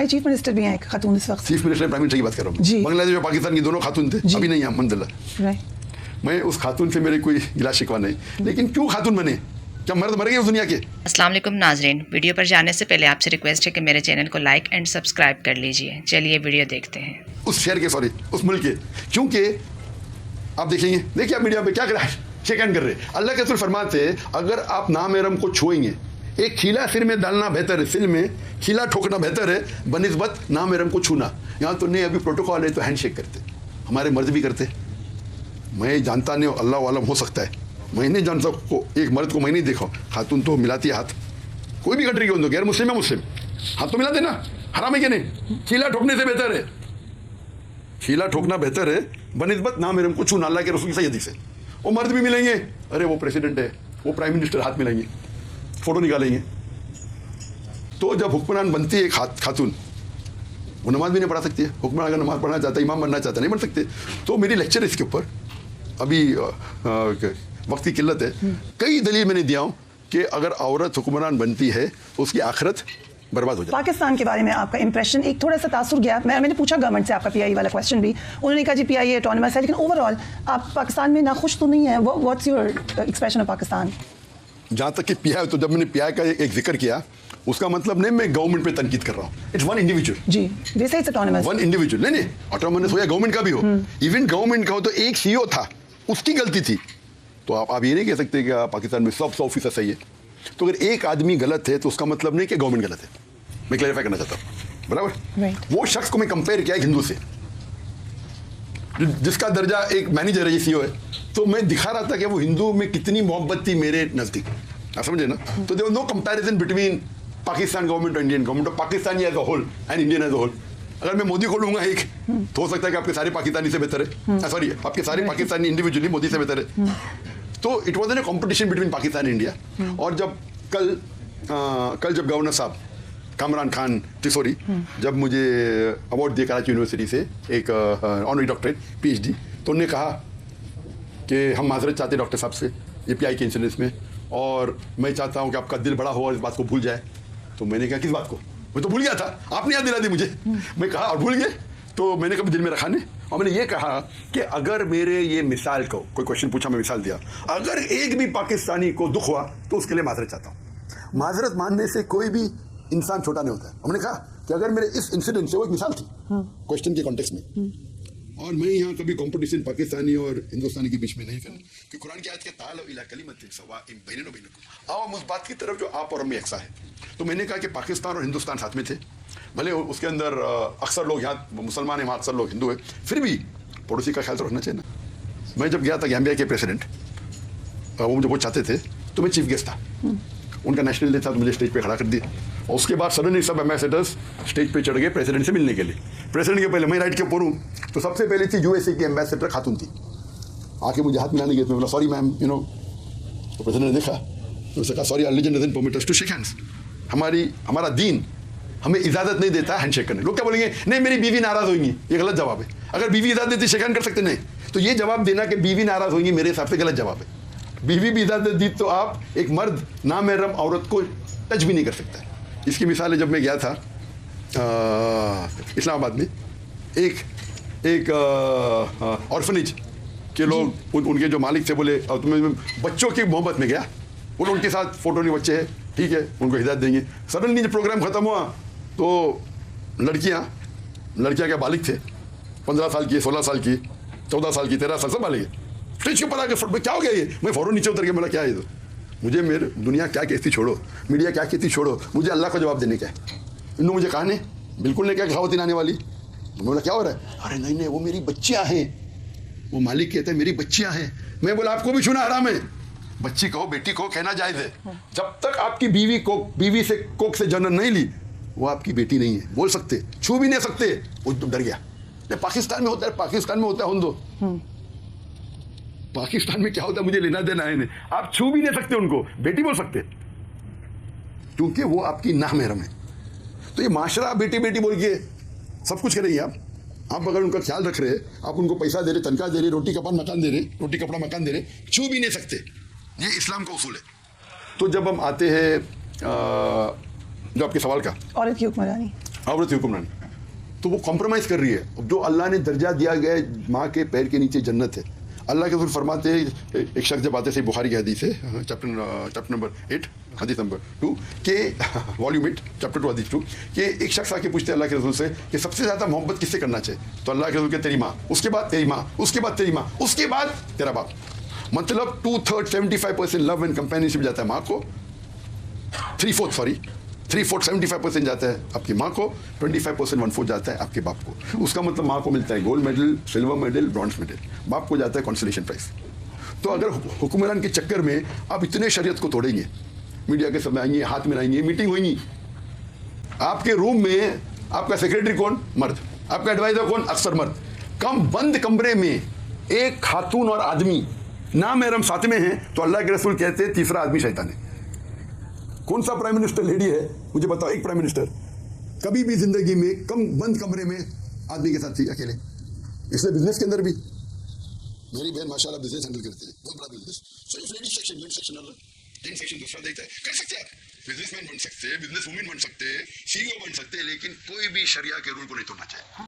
Chief minister भी हैं एक खातून इस वक्त। चीफ मिनिस्टर प्राइम मिनिस्टर की बात कर रहा हूँ। जी। बांग्लादेश और पाकिस्तान की दोनों खातून थे, अभी नहीं है अल्हम्दुलिल्लाह। राइट। मैं उस खातून से मेरे कोई गिला शिकवा नहीं, लेकिन क्यों खातून बने? क्या मर्द मर गए उस दुनिया के? अस्सलाम वालेकुम नाजरीन, वीडियो पर जाने से पहले आपसे रिक्वेस्ट है कि मेरे चैनल को लाइक एंड सब्सक्राइब कर लीजिए। चलिए वीडियो देखते हैं। उस शहर के, सॉरी उस मुल्क के, क्योंकि आप देखेंगे, देखिए आप मीडिया पे क्या कर रहा है, शेक हैंड कर रहे हैं। अल्लाह के रसूल फरमाते हैं अगर आप नामेरम को छुएंगे, एक खीला सिर में डालना बेहतर है, सिर में खीला ठोकना बेहतर है बनिस्बत नामेरम को छूना। यहाँ तो नहीं, अभी प्रोटोकॉल है तो हैंड शेक करते, हमारे मर्द भी करते। मैं जानता नहीं, अल्लाह वालम हो सकता है, मैं नहीं जानता को एक मर्द को मैं नहीं देखा, खातून तो मिलाती है हाथ, कोई भी कंट्री के हो, गैर मुस्लिम है मुस्लिम, हाथ तो मिलाते ना, हराम है क्या नहीं? खीला ठोकने से बेहतर है, खीला ठोकना बेहतर है बनिस्बत नामेरम को छूना। अल्लाह के रसूल की सही हदीस है। वो मर्द भी मिलेंगे, अरे वो प्रेसिडेंट है, वो प्राइम मिनिस्टर, हाथ मिलाएंगे, फोटो निकालेंगे। तो जब हुक्मरान बनती है खातून, वो नमाज भी नहीं पढ़ा सकती है। हुक्मरान अगर नमाज पढ़ना चाहता है, इमाम बनना चाहता है, नहीं बन सकते। तो मेरी लेक्चर इसके ऊपर, अभी वक्त की किल्लत है, कई दलील मैंने दिया हूँ कि अगर औरत हुक्मरान बनती है तो उसकी आखिरत बर्बाद हो जाए। पाकिस्तान के बारे में आपका इंप्रेशन, एक थोड़ा सा तासुर गया, मैंने पूछा गवर्नमेंट से आपका पीआई वाला क्वेश्चन भी, उन्होंने कहा जी पीआई ऑटोनमस है, लेकिन ओवरऑल आप पाकिस्तान में नाखुश तो नहीं है। What's your expression of Pakistan? जहाँ तक कि पीआई, तो जब मैंने पीआई का एक जिक्र किया, उसका मतलब नहीं मैं गवर्नमेंट पे तनकीद कर रहा हूँ। It's one individual. जी, वैसे इट्स ऑटोनमस। वन इंडिविजुअल, नहीं ऑटोनमस हो या गवर्नमेंट का भी हो, इवन गवर्नमेंट का हो तो एक सीईओ था, उसकी गलती थी। तो आप ये नहीं कह सकते कि पाकिस्तान में 100% सही है। तो अगर एक आदमी गलत है तो उसका मतलब नहीं कि गवर्नमेंट गलत है। मैं क्लैरिफाई करना चाहता हूँ, बराबर। वो शख्स को मैं कंपेयर किया हिंदू से, जिसका दर्जा एक मैनेजर है, ये सीईओ है, तो मैं दिखा रहा था कि वो हिंदू में कितनी मोहब्बत थी मेरे नजदीक, आप समझे ना? तो there was no comparison between Pakistan government और इंडियन गवर्नमेंट, और Pakistani as a whole and Indian as a whole. अगर मैं मोदी को लूंगा एक, तो हो सकता है कि आपके सारे पाकिस्तानी से बेहतर है, सॉरी आपके सारे पाकिस्तानी इंडिविजुअली मोदी से बेहतर है। तो it was an competition between Pakistan and India. और जब कल जब गवर्नर साहब कामरान खान तिसोरी जब मुझे अवार्ड दिया कराची यूनिवर्सिटी से, एक ऑनरी डॉक्टरेट पीएचडी, तो उन्होंने कहा कि हम माजरत चाहते डॉक्टर साहब से ये पीआई के इंसिडेंस में, और मैं चाहता हूँ कि आपका दिल बड़ा हो और इस बात को भूल जाए। तो मैंने कहा किस बात को? मैं तो भूल गया था, आपने याद दिला दी मुझे। मैं कहा और भूल गए, तो मैंने कभी दिल में रखा नहीं। और मैंने ये कहा कि अगर मेरे ये मिसाल को, कोई क्वेश्चन पूछा, मैं मिसाल दिया, अगर एक भी पाकिस्तानी को दुख हुआ तो उसके लिए माजरत चाहता हूँ। माजरत मानने से कोई भी इंसान छोटा नहीं होता है। हमने कहा कि अगर मेरे इस इंसिडेंट से, वो एक मिसाल थी क्वेश्चन के कॉन्टेक्स्ट में, और मैं यहाँ कभी कंपटीशन पाकिस्तानी और हिंदुस्तानी के बीच में नहीं करना, कि कुरान की आयत के तालो इला कलिमतिन सवाइन बैनना व बैनकुम, आओ हम उस बात की तरफ जो आप और हम में यकसा है। तो मैंने कहा कि पाकिस्तान और हिंदुस्तान साथ में थे, भले उसके अंदर अक्सर लोग यहाँ मुसलमान हैं, वहाँ अक्सर लोग हिंदू है, फिर भी पड़ोसी का ख्याल तो रखना चाहिए ना। मैं जब गया था गैम्बिया के प्रेसिडेंट, वो मुझे बहुत चाहते थे, तो मैं चीफ गेस्ट था, उनका नेशनल डे था, तो मुझे स्टेज पे खड़ा कर दिया। और उसके बाद सडनली सब एम्बेसडर्स स्टेज पे चढ़ गए प्रेसिडेंट से मिलने के लिए। प्रेसिडेंट के पहले मैं राइट के ऊपर हूँ, तो सबसे पहले थी यूएसए की एम्बेसडर खातून थी, आके मुझे हाथ मिलाने गए। मैं बोला सॉरी मैम, यू नो। तो प्रेसिडेंट ने देखा, तो उसने कहा sorry our religion doesn't permit us to shake hands, हमारा दीन हमें इजाज़त नहीं देता हैंड शेक करने। लोग क्या बोलेंगे, नहीं मेरी बीवी नाराज़ होगी, ये गलत जवाब है। अगर बीवी इजाज़त देती शेक हैंड कर सकते नहीं, तो ये जवाब देना कि बीवी नाराज़ होगी मेरे हिसाब से गलत जवाब है। बीवी भी इजाज़त दी तो आप एक मर्द नामहरम औरत को टच भी नहीं कर सकता। इसकी मिसाल है, जब मैं गया था इस्लामाबाद में, एक ऑर्फनेज के लोग, उनके जो मालिक थे, बोले तुम्हें बच्चों की मोहब्बत में गया, उनके साथ फोटो नहीं, बच्चे हैं, ठीक है, उनको हिदायत देंगे। सडनली जब प्रोग्राम ख़त्म हुआ तो लड़कियाँ क्या बालिग थे, 15 साल की, 16 साल की, 14 साल की, 13 साल, सब बालिग स्टेज के ऊपर आके, क्या हो गया ये? मैं फ़ौरन नीचे उतर के बोला क्या है? तो मुझे मेरे दुनिया क्या कहती छोड़ो, मीडिया क्या कहती छोड़ो, मुझे अल्लाह का जवाब देने का है। इन्होंने मुझे कहा नहीं, बिल्कुल नहीं, क्या खावतीन आने वाली। मैं बोला क्या हो रहा है? अरे नहीं, वो मेरी बच्चियाँ हैं। वो मालिक कहते हैं मेरी बच्चियाँ हैं। मैं बोला आपको भी छूना हराम है। बच्ची कहो, बेटी को कहना जायज़ है। जब तक आपकी बीवी से कोख से जन्म नहीं ली, वो आपकी बेटी नहीं है, बोल सकते, छू भी नहीं सकते। वो डर गया। पाकिस्तान में होता है, पाकिस्तान में होता है हुंदो, पाकिस्तान में क्या होता है मुझे लेना देना है नहीं। आप छू भी नहीं सकते उनको, बेटी बोल सकते, क्योंकि वो आपकी नामहरम है। तो ये माशरा बेटी बेटी बोल के सब कुछ करेंगे आप अगर उनका ख्याल रख रहे, आप उनको पैसा दे रहे, तनख्वाह दे रहे, रोटी कपड़ा मकान दे रहे, रोटी कपड़ा मकान दे रहे, छू भी नहीं सकते। ये इस्लाम का उसूल है। तो जब हम आते हैं जो आपके सवाल का, औरत की हुक्मरानी, औरत हुक्मरानी, तो वो कॉम्प्रोमाइज कर रही है। अब जो अल्लाह ने दर्जा दिया गया है, माँ के पैर के नीचे जन्नत है। अल्लाह के रसूल फरमाते हैं, एक शख्स जब आते से बुखारी की हदीस है, चैप्टर नंबर 8 हदीस नंबर 2 के वॉल्यूम 8 चैप्टर 2 हदीस 2 कि एक शख्स आके पूछते हैं अल्लाह के रसूल से कि सबसे ज़्यादा मोहब्बत किससे करना चाहिए? तो अल्लाह के रसूल के तेरी माँ, उसके बाद तेरी माँ, उसके बाद तेरी माँ, उसके बाद तेरा बाप। मतलब 2/3 75% लव एंड कंपेनियनशिप जाता है माँ को, 3/4 75% जाता है आपकी माँ को, 25% 1/4 जाता है आपके बाप को। उसका मतलब माँ को मिलता है gold medal, silver medal, bronze medal, बाप को जाता है कंसोलेशन प्राइज। तो अगर हुक्मरान के चक्कर में आप इतने शरीयत को तोड़ेंगे, मीडिया के सामने आएंगे, हाथ मिलाएंगे, मीटिंग होगी, आपके रूम में आपका सेक्रेटरी कौन? मर्द, आपका एडवाइजर कौन? अक्सर मर्द। कम बंद कमरे में एक खातून और आदमी ना महरम साथ में हैं, तो अल्लाह के रसूल कहते हैं तीसरा आदमी शैतान है। कौन सा प्राइम मिनिस्टर लेडी है मुझे बताओ? एक प्राइम मिनिस्टर कभी भी जिंदगी में कम बंद कमरे में आदमी के साथ थी अकेले? इसलिए बिजनेस के अंदर भी मेरी बहन माशाल्लाह बिजनेस हैंडल करती है, बहुत बड़ा बिजनेस। सिर्फ लेडीज सेक्शन, मेन सेक्शन अलग, जेंट सेक्शन दूसरा देखता है। कर सकते हैं आप, बिजनेसमैन बन सकते हैं, बिजनेस वुमेन बन सकते हैं, सीईओ बन सकते हैं, लेकिन कोई भी शरिया के रूल को नहीं तोड़ना चाहिए।